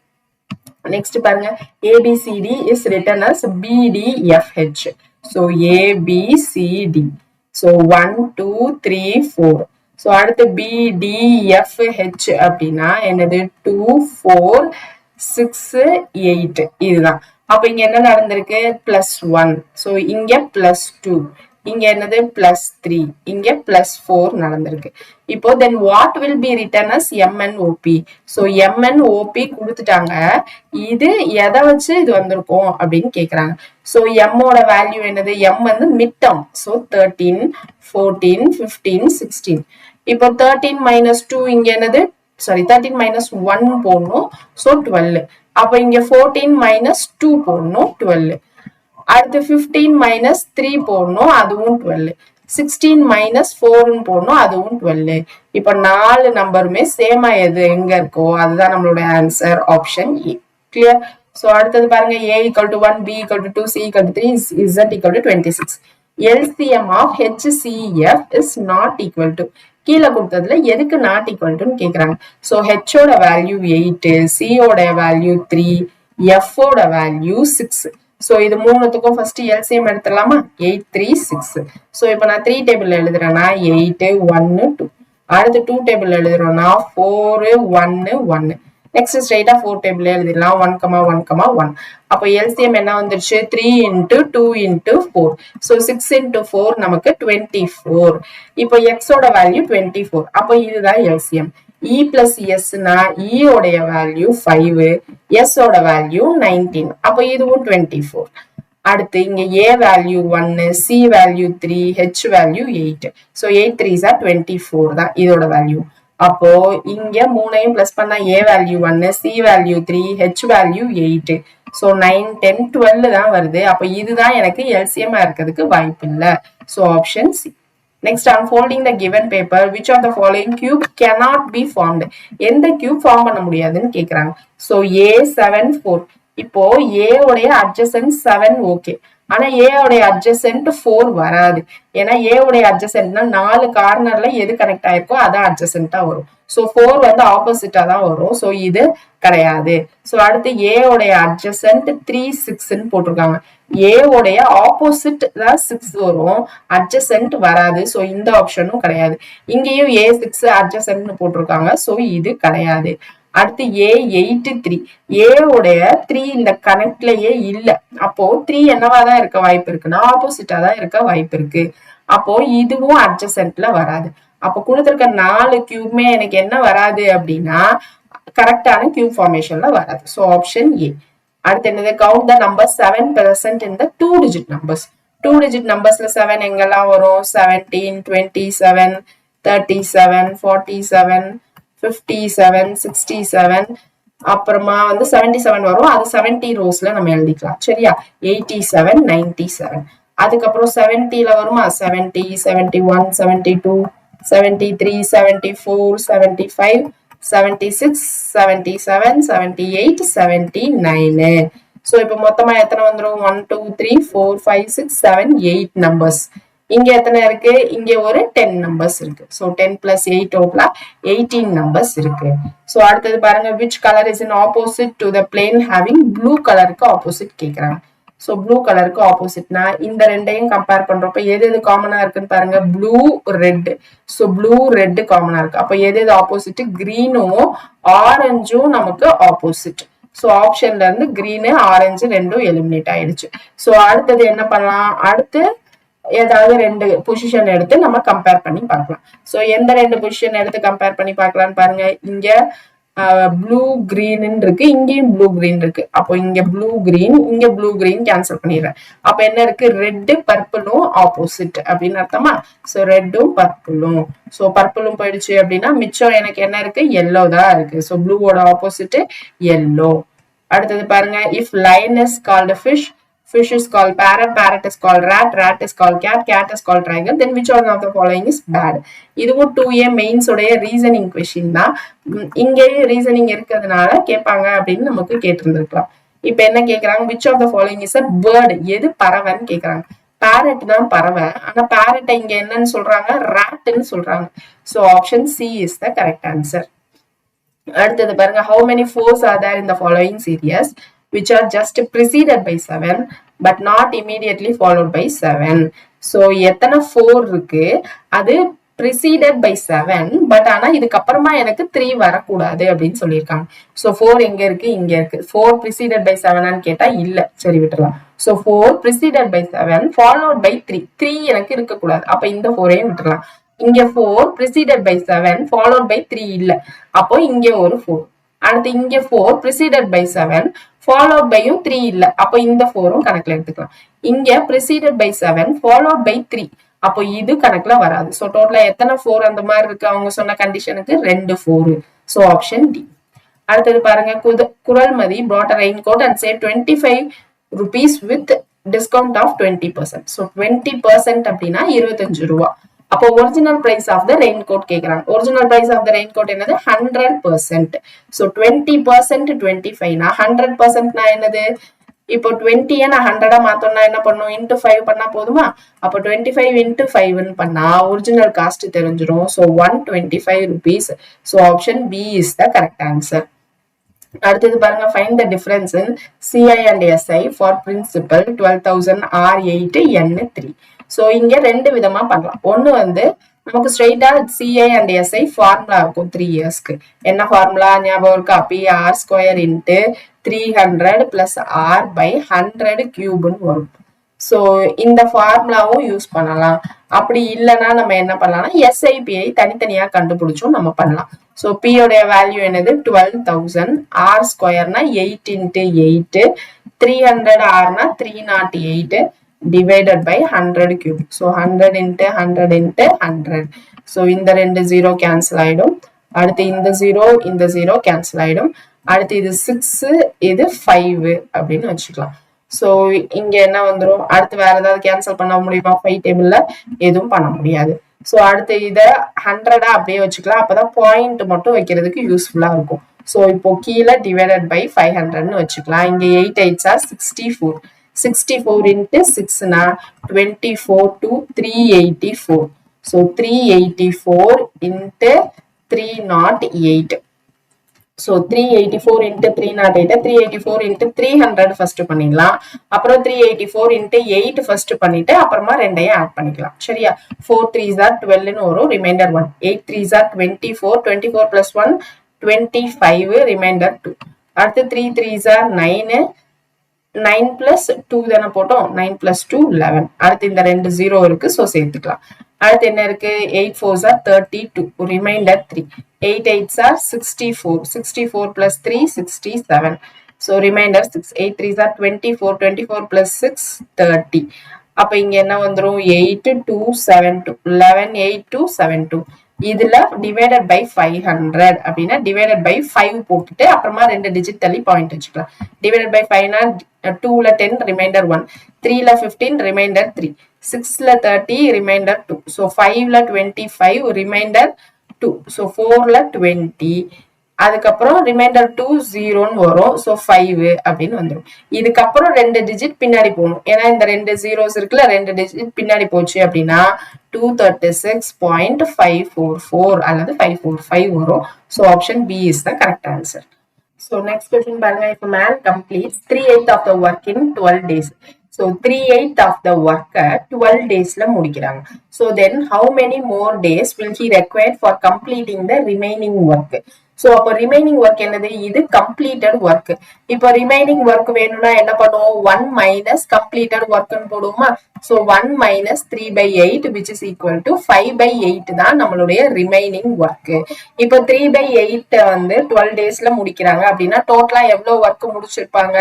Next பாருங்க ABCD is written as BDFH. So ABCD. So 1 2 3 4. So அடுத்து BDFH அப்படின்னா என்னது 2 4 6 8 இதுதான். அப்ப இங்க என்ன நடந்திருக்கு +1. So இங்க +2. இங்க என்னது +3, இங்க +4 நடந்திருக்கு. இப்போ then what will be written as MNOP? So MNOP கொடுத்துட்டாங்க. இது எதை வச்சு இது வந்திருக்கும் அப்படின்னு கேக்குறாங்க. So M ஓட வேல்யூ என்னது, M வந்து மிட் டேர்ம். So 13 14 15 16. இப்போ 13 - 2 இங்க என்னது, சாரி 13 - 1 போடணும். So 12. அப்ப இங்க 14 - 2 போடணும் 12. அடுத்து 15 மைனஸ் 3 போடணும், அதுவும் 12. 16 மைனஸ் 4 போடணும், அதுவும் 12. இப்ப 4 நம்பருமே சேமா எங்க இருக்கோ அதுதான் நம்மளோட answer, option A. Clear? So அடுத்தது பாருங்க, a equal to 1, b equal to 2, c equal to 3, z equal to 26. LCM of HCF is not equal to, கீழே கொடுத்ததுல எதுக்கு நாட் ஈக்குவல் டு கேக்குறாங்க. சோ h ஓட வேல்யூ 8, c ஓட value 3, f ஓட value 6. So இது மூணுத்துக்கும் ஃபர்ஸ்ட் எல்சிஎம் எடுத்துடலாமா? 8, 3, 6. சோ இப்போ நான் 3 டேபிள் எழுதுறேன்னா 8, 1, 2. அடுத்து 2 டேபிள் எழுதுறோம்னா 4, 1, 1. நெக்ஸ்ட் ஸ்ட்ரைட்டா 4 டேபிள் எழுதிடலாம், 1, 1, 1. அப்போ எல்சிஎம் என்ன வந்துருச்சு? 3 into 2 into 4. ஸோ 6 into 4 நமக்கு 24. இப்போ எக்ஸோட வேல்யூ 24. அப்போ இதுதான் எல்சிஎம். E plus S னா E உடைய வேல்யூ 5, S ஓட வேல்யூ 19. அப்போ இதுவும் 24. அடுத்து இங்க A value 1, C value 3, H value 8. So 8 3s are 24 தான் இதோட வேல்யூ. அப்போ இங்க மூணையும் பிளஸ் பண்ணா A value 1, C value 3, H value 8. So 9, 10, 12 தான் வருது. அப்போ இதுதான் எனக்கு எல்சிஎம் இருக்கிறதுக்கு வாய்ப்பு இல்லை. So option C. Next, unfolding the given paper, which of the following cube cannot be formed? எந்த cube form பண்ண முடியாதுன்னு கேக்குறாங்க. So A 7, 4. இப்போ A உடைய adjacent 7 ஓகே. ஆனா A உடைய adjacent 4 வராது. ஏன்னா A உடைய adjacentனா 4 கார்னர்ல எது கனெக்ட் ஆயிருக்கோ அதான் adjacentா வரும். So 4 வந்து ஆப்போசிட்டா தான் வரும். So இது கிடையாது. So அடுத்து A உடைய adjacent 3, 6ன்னு போட்டிருக்காங்க. A உடைய ஆப்போசிட் தான் 6 வரும், adjacent வராது. So இந்த ஆப்ஷனும் கிடையாது. இங்கேயும் A6 adjacentன்னு போட்டிருக்காங்க. So இது கிடையாது. அடுத்து A8, 3. A உடைய 3 இந்த கனெக்ட்லயே இல்ல. அப்போ 3 என்னவாதான் இருக்க வாய்ப்பு இருக்குன்னா ஆப்போசிட்டா தான் இருக்க வாய்ப்பு இருக்கு. அப்போ இதுவும் adjacentல வராது. அப்போ கொடுத்திருக்க 4 கியூப்மே எனக்கு என்ன வராது அப்படின்னா கரெக்டான கியூப் ஃபார்மேஷன்ல வராது. So option A. அடுத்து என்னது? Count the number 7% in the 2 digit numbers. 2 digit numbersல 7 எங்கெல்லாம் வரும்? 17, 27, 37, 47, 57, 67. அப்புறமா வந்து 77 வரும். அது 70 ரோஸ்ல நம்ம எழுதிக்கலாம். சரியா? 87, 97. அதுக்கப்புறம் 70ல வருமா? 70, 71, 72, 73, 74, 75, 76, 77, 78, 79. சோ இப்போ மொத்தமா எத்தனை வந்துரும்? 1, 2, 3, 4, 5, 6, 7, 8 நம்பர்ஸ். இங்க எத்தனை இருக்கு? இங்க ஒரு 10 நம்பர்ஸ் இருக்கு. சோ 10 plus 8 டோட்டலா 18 நம்பர்ஸ் இருக்கு. சோ அடுத்தது பாருங்க, which color is in opposite to the plane having blue கலருக்கு ஆப்போசிட் கேக்குறாங்க. சோ ப்ளூ கலருக்கு ஆப்போசிட்னா இந்த ரெண்டையும் கம்பேர் பண்றப்ப எது எது காமனா இருக்குன்னு பாருங்க. Blue, red. So blue, red காமனா இருக்கு. அப்ப எது எது ஆப்போசிட்? கிரீனும் ஆரஞ்சும் நமக்கு ஆப்போசிட். சோ ஆப்ஷன்ல இருந்து கிரீனு, ஆரஞ்சு ரெண்டும் எலிமினேட் ஆயிடுச்சு. சோ அடுத்தது என்ன பண்ணலாம்? அடுத்து ஏதாவது 2 பொசிஷன் எடுத்து நம்ம கம்பேர் பண்ணி பார்க்கலாம். சோ எந்த 2 பொசிஷன் எடுத்து கம்பேர் பண்ணி பார்க்கலாம்னு பாருங்க. இங்க ப்ளூ கிரீன் இருக்கு, இங்கேயும் ப்ளூ கிரீன் இருக்கு. அப்போ இங்க ப்ளூ கிரீன், இங்க ப்ளூ கிரீன் கேன்சல் பண்ணிடுறேன். அப்ப என்ன இருக்கு? ரெட்டு பர்பிளும் ஆப்போசிட் அப்படின்னு அர்த்தமா? சோ ரெட்டும் பர்பிளும். சோ பர்பிளும் போயிடுச்சு அப்படின்னா மிச்சம் எனக்கு என்ன இருக்கு? எல்லோ தான் இருக்கு. சோ ப்ளூவோட ஆப்போசிட் எல்லோ. அடுத்தது பாருங்க, if line is called fish, fish is called parrot, parrot is called rat, rat is called cat, cat is called tiger, then which one of the following is bad? இதுவும் 2A mains உடைய reasoning question தான். இங்கேயும் reasoning இருக்கிறதுனால கேட்பாங்க அப்படின்னு நமக்கு கேட்டிருந்திருக்கலாம். இப்ப என்ன கேக்குறாங்க? which of the following is a bird? எது பறவைன்னு கேக்குறாங்க. parrot தான் பறவை. ஆனா parrot இங்க என்னன்னு சொல்றாங்க? ratன்னு சொல்றாங்க. So option C is the correct answer. அடுத்தது பாருங்க, how many 4s are there in the following series which are just preceded by 7 but not immediately followed by 7? so எத்தனை 4 இருக்கு? அது preceded by 7 but ஆனா இதுக்கு அப்புறமா எனக்கு 3 வரக்கூடாது அப்படின்னு சொல்லியிருக்காங்க. so 4 எங்க இருக்கு? இங்க இருக்கு. 4 preceded by 7 கேட்டா இல்ல, சரி விட்டுறலாம். so 4 preceded by 7 followed by 3. 3 எனக்கு இருக்கக்கூடாது. அப்ப இந்த 4ஐயும் விட்டுறலாம். இங்க 4 preceded by 7 followed by 3 இல்ல. அப்போ இங்க ஒரு 4. அடுத்து இங்க 4 preceded by 7 followed byயும் 3 இல்ல. அப்போ இந்த 4ம் கணக்குல எடுத்துக்கலாம். இங்க preceded by 7 followed by 3. அப்போ இது கணக்குல வராது. சோ டோட்டலா எத்தனை 4 அந்த மாதிரி இருக்கு? அவங்க சொன்ன கண்டிஷனுக்கு 2 4. So option D. அடுத்தது பாருங்க, Kuralmathi brought a raincoat and saved 25 rupees with discount of 20%. So 20% அப்படின்னா 25 ரூபா. அப்போ original price of the raincoat கேட்கறாங்க. Original price of the raincoat என்னது 100%. ஸோ 20% 25னா 100%னா என்னது? இப்போ 20 நான் 100 மாத்தோம்னா என்ன பண்ணும்? இன்டூ 5 பண்ணா போதுமா? அப்போ 25 இன்டூ 5 பண்ணா ஒரிஜினல் காஸ்ட் தெரிஞ்சிடும். So 125 rupees. So option B is the correct answer. அடுத்தது பாருங்க, find the difference in CI and SI for principal 12,000 R8 N3. ஸோ இங்க ரெண்டு விதமா பண்ணலாம். ஒன்னு வந்து நமக்கு ஸ்ட்ரெயிட்டா சிஐ அண்ட் எஸ்ஐ ஃபார்முலா இருக்கும் 3 இயர்ஸ்க்கு. என்ன ஃபார்முலா ஞாபகம் இருக்கா? PR² into 300 plus R by 100 கியூப்னு வரும். ஸோ இந்த ஃபார்முலாவும் யூஸ் பண்ணலாம். அப்படி இல்லைன்னா நம்ம என்ன பண்ணலாம்னா எஸ்ஐபிஐ தனித்தனியா கண்டுபிடிச்சும் நம்ம பண்ணலாம். ஸோ பி உடைய வேல்யூ என்னது? 12,000. ஆர் ஸ்கொயர்னா 8 இன்ட்டு 8, 300 ஆர்னா 308 divided by 100 cube. So 100 into 100 into 100. So இந்த ரெண்டு ஜீரோ கேன்சல் ஆயிடும். அடுத்து இந்த ஜீரோ கேன்சல் ஆயிடும். அடுத்து இது 6, இது 5 அப்படின்னு வச்சுக்கலாம். ஸோ இங்க என்ன வந்துடும்? அடுத்து வேற ஏதாவது கேன்சல் பண்ண முடியுமா? 5 டேபிள்ல எதுவும் பண்ண முடியாது. ஸோ அடுத்து இதை 100 அப்படியே வச்சுக்கலாம். அப்பதான் பாயிண்ட் மட்டும் வைக்கிறதுக்கு யூஸ்ஃபுல்லா இருக்கும். ஸோ இப்போ கீழே டிவைடட் பை 500ன்னு வச்சுக்கலாம். இங்க 8 8s are 64. 64 இன்ட்டு 6னா 24 to 384. So 384 into 308. So 384 into 308, 384 into 300 first பண்ணிடலாம். அப்புறம் 384 இன்ட்டு 8 ஃபர்ஸ்ட் பண்ணிட்டு அப்புறமா ரெண்டையும் ஆட் பண்ணிக்கலாம். சரியா? 4 3s are 12ன்னு வரும். Reminder 1. 8 3s are 24. 24 plus 1 25. Reminder 2. அடுத்து 3 3s are 9. 9 plus 2 தானே போட்டோம். 9 plus 2 11. அடுத்து இந்த ரெண்டு ஜீரோ இருக்கு. ஸோ சேர்த்துக்கலாம். அடுத்து என்ன இருக்கு? 8 4s are 32. Reminder 3. 8 8s are 64. 64 plus 3 67. So reminder 6. 8 3s are 24. 24 plus 6 30. அப்ப இங்க என்ன வந்துரும்? 8 2 7 2. 11 8 2 7 2. இதுல டிவைடட் பை 500 அப்படின்னா டிவைடட் பை 5 போட்டுட்டு அப்புறமா ரெண்டு டிஜிட் தள்ளி பாயிண்ட் வச்சுக்கலாம். டிவைடட் பை 5னா 2ல 10 ரிமைண்டர் 1, 3ல 15 ரிமைண்டர் 3, 6ல 30 ரிமைண்டர் 2. ஸோ 5ல 25 ரிமைண்டர் 2. ஸோ 4ல 20. அதுக்கப்புறம் ரிமைண்டர் 2 0ன்னு வரும். ஸோ 5 அப்படின்னு வந்துடும். இதுக்கப்புறம் ரெண்டு டிஜிட் பின்னாடி போகணும். ஏன்னா இந்த ரெண்டு ஜீரோஸ் இருக்குல்ல, ரெண்டு டிஜிட் பின்னாடி போச்சு அப்படின்னா 236.544 அல்லது 545 வரும். So option B is the correct answer. So next question பாருங்க. if a man completes 3/8 of the work in 12 days. So 3/8 of the work 12 daysல முடிக்கிறாங்க. So then how many more days will he require for completing the remaining work? So அப்போ remaining work என்னது? இது completed work. இப்போ remaining work வேணும்னா என்ன பண்ணுவோம்? 1 minus completed ஒர்க்னு போடுவோமா? So 1 minus 3/8 which is equal to 5/8 தான் நம்மளுடைய ரிமைனிங் ஒர்க். இப்போ 3/8 வந்து 12 டேஸ்ல முடிக்கிறாங்க அப்படின்னா டோட்டலா எவ்வளவு ஒர்க் முடிச்சிருப்பாங்க?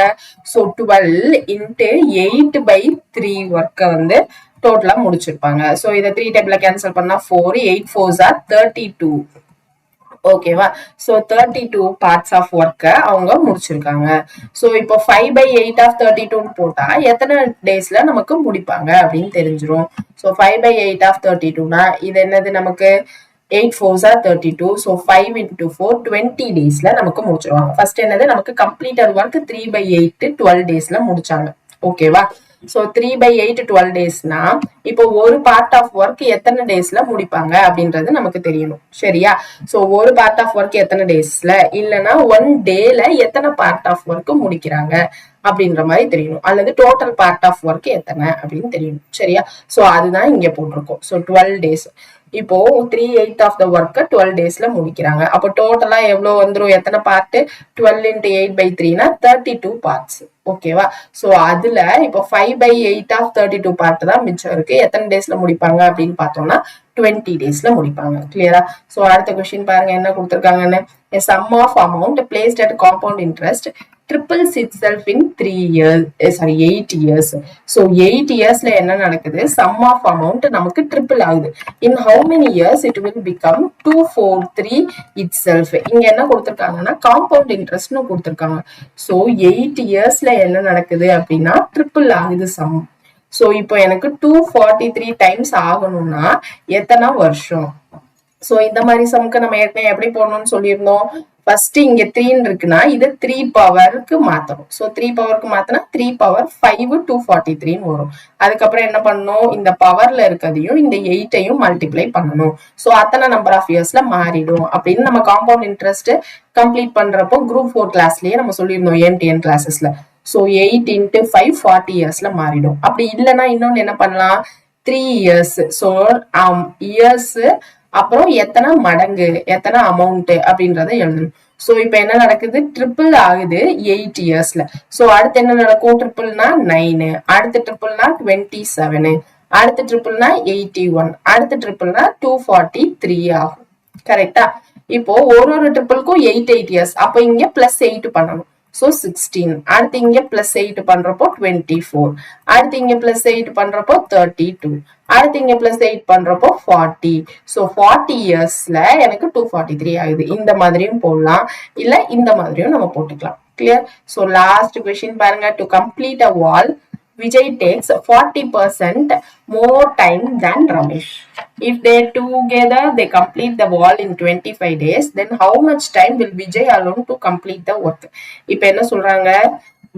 ஸோ 12 இன்ட்டு 8/3 ஒர்க்கை வந்து டோட்டலா முடிச்சிருப்பாங்க. ஸோ இதை 3 டேபிள்ல கேன்சல் பண்ணா 4, 8 4s are 32. ஓகேவா? ஸோ 32 பார்ட்ஸ் ஆஃப் ஒர்க்கை அவங்க முடிச்சிருக்காங்க. ஸோ இப்போ 5/8 ஆஃப் 32ன்னு போட்டா எத்தனை டேஸ்ல நமக்கு முடிப்பாங்க அப்படின்னு தெரிஞ்சிடும். ஸோ 5/8 ஆஃப் 32னா இது என்னது? நமக்கு 8 4s are 32. ஸோ 5 into 4 20 டேஸ்ல நமக்கு முடிச்சிருவாங்க. ஃபர்ஸ்ட் என்னது? நமக்கு கம்ப்ளீட்டட் ஒர்க் 3/8 12 டேஸ்ல முடிச்சாங்க. ஓகேவா? ஸோ 3/8 12 டேஸ்னா இப்போ ஒரு பார்ட் ஆஃப் ஒர்க் எத்தனை டேஸ்ல முடிப்பாங்க அப்படின்றது நமக்கு தெரியணும். சரியா? ஸோ ஒரு பார்ட் ஆஃப் ஒர்க் எத்தனை டேஸ்ல, இல்லைன்னா 1 டேல எத்தனை பார்ட் ஆஃப் ஒர்க் முடிக்கிறாங்க அப்படின்ற மாதிரி தெரியணும். அல்லது டோட்டல் பார்ட் ஆஃப் ஒர்க் எத்தனை அப்படின்னு தெரியணும். சரியா? ஸோ அதுதான் இங்க போட்டிருக்கோம். So 12 days. இப்போ 3/8 ஆஃப் த ஒர்க்கை 12 டேஸ்ல முடிக்கிறாங்க. அப்போ டோட்டலா எவ்வளவு வந்துடும்? எத்தனை பார்ட்? 12 into 8/3னா 32 parts. ஓகேவா? சோ அதுல இப்போ 5/8 ஆஃப் 32 பார்ட் தான் மிச்சம் இருக்கு. எத்தனை டேஸ்ல முடிப்பாங்க அப்படின்னு பார்த்தோம்னா 20 டேஸ்ல முடிப்பாங்க. கிளியரா? சோ அடுத்த கொஸ்டின் பாருங்க என்ன கொடுத்திருக்காங்கன்னு. A sum of amount placed at compound interest triples itself in 8 years. So 8 yearsல என்ன நடக்குது? Sum of amount நமக்கு triple ஆகுது. In how many years it will become 243 itself? இங்க என்ன கொடுத்திருக்காங்கன்னா compound interestனு கொடுத்திருக்காங்க. So 8 yearsல என்ன நடக்குது அப்படின்னா triple ஆகுது sum. So இப்போ எனக்கு 243 times ஆகணும்னா எத்தனை வருஷம்? சோ இந்த மாதிரி சம்க்கு நம்ம ஏற்கனவே எப்படி போடணும்னு சொல்லியிருந்தோம். ஃபர்ஸ்ட் இங்க 3 இருக்குன்னா இது 3 பவருக்கு மாத்தணும். சோ 3 பவருக்கு மாத்தினா 3 பவர் 5 243 வரும். அதுக்கப்புறம் என்ன பண்ணணும், இந்த பவர்ல இருக்கிறதையும் இந்த 8ஐயும் மல்டிப்ளை பண்ணணும். சோ அத்தனை நம்பர் ஆஃப் இயர்ஸ்ல மாறிடும் அப்படின்னு நம்ம காம்பவுண்ட் இன்ட்ரெஸ்ட் கம்ப்ளீட் பண்றப்போ குரூப் 4 கிளாஸ்லயே நம்ம சொல்லியிருந்தோம் AMTN கிளாஸஸ்ல. சோ 8 into 5 40 இயர்ஸ்ல மாறிடும். அப்படி இல்லைன்னா இன்னொன்னு என்ன பண்ணலாம், 3 இயர்ஸ். சோ இயர்ஸ் அப்புறம் எத்தனை மடங்கு எத்தனை அமௌண்ட் அப்படின்றத எழுதணும். சோ இப்ப என்ன நடக்குது, ட்ரிபிள் ஆகுது 8 இயர்ஸ்ல. சோ அடுத்து என்ன நடக்கும், ட்ரிபிள்னா 9, அடுத்து ட்ரிபிள்னா 27, அடுத்து ட்ரிபிள்னா 81, அடுத்து ட்ரிபிள்னா 243 ஆகும். கரெக்டா? இப்போ ஒரு ட்ரிபிள்க்கும் 8 இயர்ஸ். அப்போ இங்க +8 பண்ணணும். So 16. அடுத்து இங்க +8 பண்றப்போ 24. அடுத்து இங்க +8 பண்றப்போ 32. அடுத்து இங்க +8 பண்றப்போ 40. So 40 இயர்ஸ்ல எனக்கு 243 ஆகுது. இந்த மாதிரியும் போடலாம், இல்ல இந்த மாதிரியும் நம்ம போட்டுக்கலாம். Clear? So last question பாருங்க. To complete a wall, Vijay takes 40% more time than Ramesh. If they together they complete the wall in 25 days, then how much time will Vijay alone to complete the work? இப்ப என்ன சொல்றாங்க,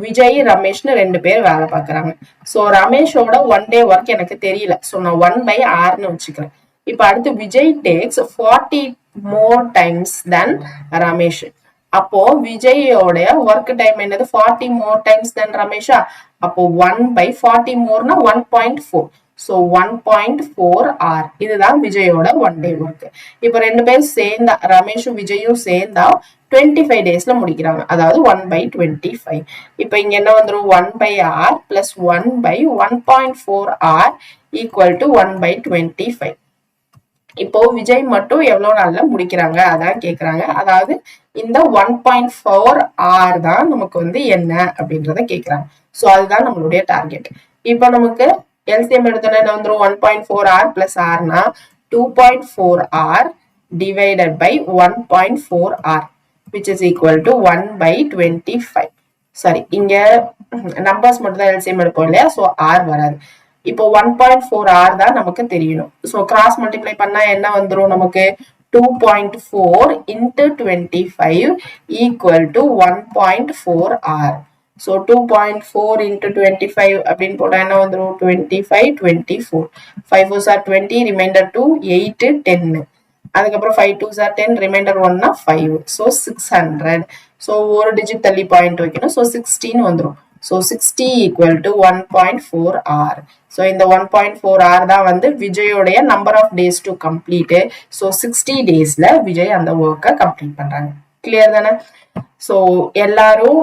விஜய் ரமேஷ்னு 2 பேர் வேலை பார்க்கறாங்க. So ரமேஷோட 1 day work எனக்கு தெரியல. So நான் 1/r வச்சுக்கிறேன். இப்ப அடுத்து Vijay takes 40 more times than Ramesh. அப்போ விஜயோட ஒர்க் டைம் என்னது, 40 more times than ரமேஷா. அப்போ 1/40 மோர்னா 1.4. So 1.4 hour. இதுதான் விஜயோட 1 day ஒர்க். இப்ப 2 பேரும் சேர்ந்தா, ரமேஷும் விஜயும் சேர்ந்தா 25 டேஸ்ல முடிக்கிறாங்க. அதாவது 1/25. இப்ப இங்க என்ன வந்துரும், 1/r plus 1/1.4 hour equal to 1/25. இப்போ விஜய் மட்டும் எவ்வளவு நாள்ல முடிக்கிறாங்க அதான் கேக்குறாங்க. அதாவது இந்த 1.4 hour தான் நமக்கு வந்து என்ன அப்படின்றத கேக்குறாங்க. சோ அதுதான் நம்மளுடைய டார்கெட். இப்போ நமக்கு எல்சிஎம் எடுத்தோம்னா என்ன வந்துரும், 1.4 hour plus r-னா 2.4 hour divided by 1.4 hour which is equal to 1/25. Sorry, இங்க நம்பர்ஸ் மட்டும் தான் எல்சிஎம் எடுப்போம் இல்லையா, சோ r வராது. இப்போ 1.4 hour தான் நமக்கு தெரியணும். சோ கிராஸ் மல்டிப்ளை பண்ணா என்ன வந்துரும் நமக்கு, 2.4 into 25 equal to 1.4 hour. So 2.4 into 25 அப்படின்னு போட்டா என்ன வந்துரும், 25 24. 5 4s are 20, remainder 2, 8 10. அதுக்கப்புறம் 5 2s are 10, remainder 1னா 5. So 600. So ஒரு டிஜிட் தள்ளி பாயிண்ட் வைக்கணும். So 16 வந்துரும். So 60 equal to 1.4 hour. So இந்த 1.4 hour தான் வந்து விஜயோடைய number of days to complete. So 60 daysல Vijay அந்த work complete பண்றாங்க. கிளியர் தானே? சோ எல்லாரும்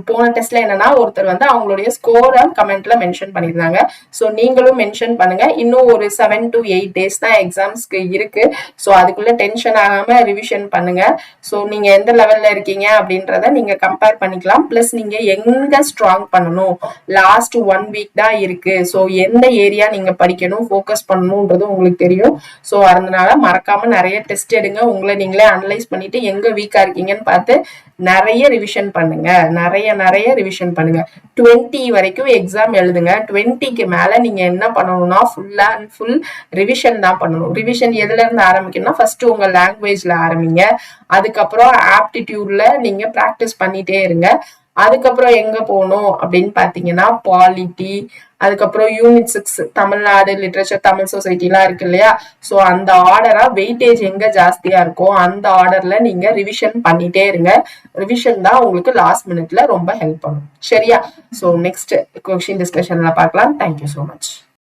போன டெஸ்ட்ல என்னன்னா ஒருத்தர் வந்து அவங்களுடைய ஸ்கோரை கமெண்ட்ல மென்ஷன் பண்ணிருந்தாங்க. சோ நீங்களும் மென்ஷன் பண்ணுங்க. இன்னும் ஒரு 7 to 8 days தான் எக்ஸாம்ஸ்க்கு இருக்கு. சோ அதுக்குள்ள டென்ஷன் ஆகாம ரிவிஷன் பண்ணுங்க. சோ நீங்க எந்த லெவல்ல இருக்கீங்க அப்படின்றத நீங்க கம்பேர் பண்ணிக்கலாம். பிளஸ் நீங்க எங்க ஸ்ட்ராங் பண்ணணும், லாஸ்ட் 1 week தான் இருக்கு. சோ எந்த ஏரியா நீங்க படிக்கணும், ஃபோக்கஸ் பண்ணணும்ன்றது உங்களுக்கு தெரியும். சோ அதனால மறக்காம நிறைய டெஸ்ட் எடுங்க. உங்களை நீங்களே அனலைஸ் பண்ணிட்டு எங்க வீக்கா இருக்கீங்கன்னு பார்த்து நிறைய ரிவிஷன் பண்ணுங்க. நிறைய ரிவிஷன் பண்ணுங்க. 20 வரைக்கும் எக்ஸாம் எழுதுங்க. 20க்கு மேல நீங்க என்ன பண்ணணும்னா ஃபுல் ரிவிஷன் தான் பண்ணணும். ரிவிஷன் எதுல இருந்து ஆரம்பிக்கணும்னா ஃபர்ஸ்ட் உங்க லாங்குவேஜ்ல ஆரம்பிங்க. அதுக்கப்புறம் ஆப்டிடியூட்ல நீங்க பிராக்டிஸ் பண்ணிட்டே இருங்க. அதுக்கப்புறம் எங்க போகணும் அப்படின்னு பாத்தீங்கன்னா பாலிட்டி, அதுக்கப்புறம் unit 6 Tamil Nadu literature Tamil society எல்லாம் இருக்கு இல்லையா, சோ அந்த ஆர்டரா வெயிட்டேஜ் எங்க ஜாஸ்தியா இருக்கோ அந்த ஆர்டர்ல நீங்க ரிவிஷன் பண்ணிட்டே இருங்க. ரிவிஷன் தான் உங்களுக்கு லாஸ்ட் மினிட்ல ரொம்ப ஹெல்ப் பண்ணும். சரியா? சோ நெக்ஸ்ட் கொஸ்டின் டிஸ்கஷன்ல பார்க்கலாம். Thank you so much.